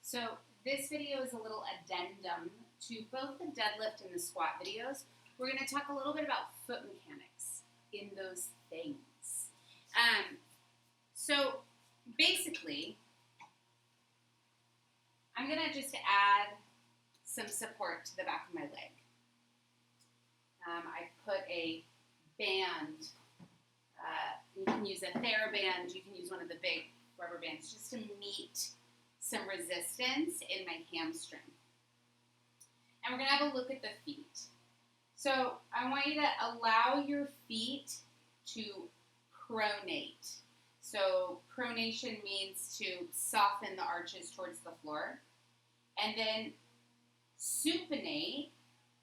So this video is a little addendum to both the deadlift and the squat videos. We're going to talk a little bit about foot mechanics in those things. So basically, I'm going to just add some support to the back of my leg. I put a band. You can use a TheraBand. You can use one of the big rubber bands just to meet some resistance in my hamstring. And we're going to have a look at the feet. So I want you to allow your feet to pronate. So pronation means to soften the arches towards the floor. And then supinate,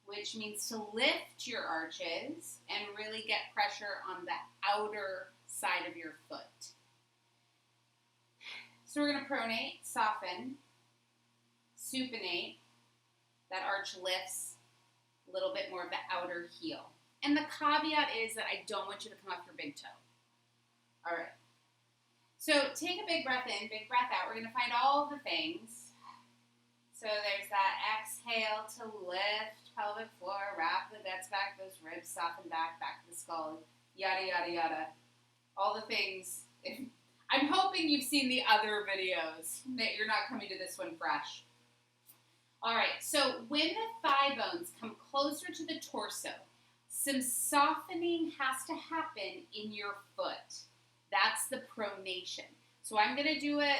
which means to lift your arches and really get pressure on the outer side of your foot. So we're going to pronate, soften, supinate. That arch lifts a little bit more of the outer heel. And the caveat is that I don't want you to come off your big toe. All right. So take a big breath in, big breath out. We're going to find all the things. So there's that exhale to lift, pelvic floor, wrap the guts back, those ribs soften back to the skull, yada, yada, yada. All the things. I'm hoping you've seen the other videos, that you're not coming to this one fresh. All right, so when the thigh bones come closer to the torso, some softening has to happen in your foot. That's the pronation. So I'm going to do a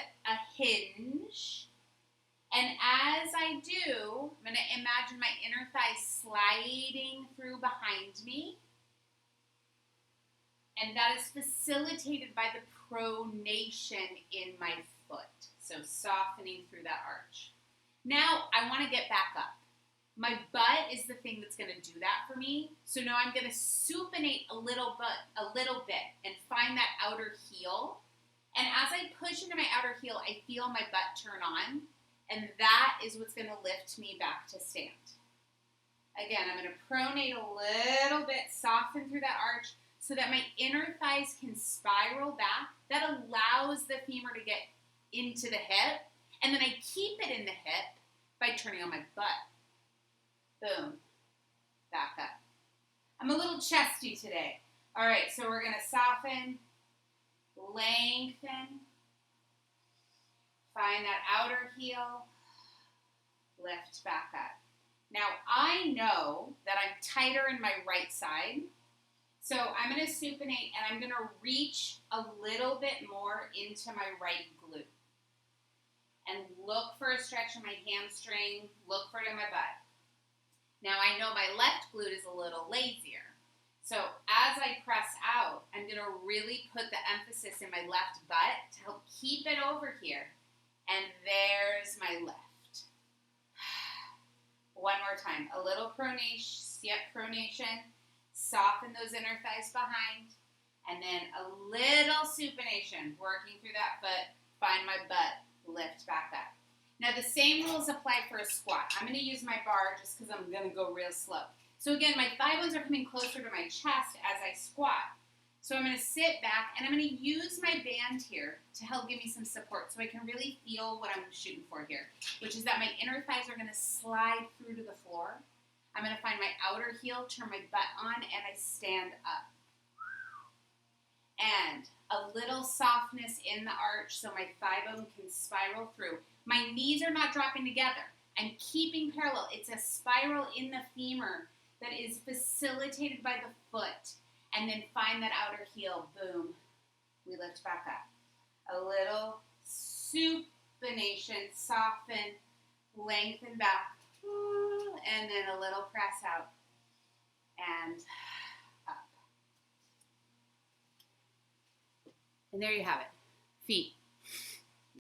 hinge. And as I do, I'm going to imagine my inner thigh sliding through behind me. And that is facilitated by the pronation in my foot. So softening through that arch. Now I want to get back up. My butt is the thing that's going to do that for me. So now I'm going to supinate a little bit and find that outer heel. And as I push into my outer heel, I feel my butt turn on. And that is what's going to lift me back to stand. Again, I'm going to pronate a little bit, soften through that arch so that my inner thighs can spiral back. That allows the femur to get into the hip. And then I keep it in the hip by turning on my butt. Boom. Back up. I'm a little chesty today. All right, so we're going to soften, lengthen. Find that outer heel, lift back up. Now, I know that I'm tighter in my right side, so I'm going to supinate and I'm going to reach a little bit more into my right glute. And look for a stretch in my hamstring, look for it in my butt. Now, I know my left glute is a little lazier. So as I press out, I'm going to really put the emphasis in my left butt to help keep it over here. And there's my left. One more time. A little pronation. Soften those inner thighs behind. And then a little supination. Working through that foot. Find my butt. Lift back up. Now the same rules apply for a squat. I'm going to use my bar just because I'm going to go real slow. So again, my thigh bones are coming closer to my chest as I squat. So I'm going to sit back, and I'm going to use my band here to help give me some support so I can really feel what I'm shooting for here, which is that my inner thighs are going to slide through to the floor. I'm going to find my outer heel, turn my butt on, and I stand up. And a little softness in the arch so my thigh bone can spiral through. My knees are not dropping together. I'm keeping parallel. It's a spiral in the femur that is facilitated by the foot. And then find that outer heel. Boom. We lift back up. A little supination. Soften. Lengthen back. And then a little press out. And up. And there you have it. Feet.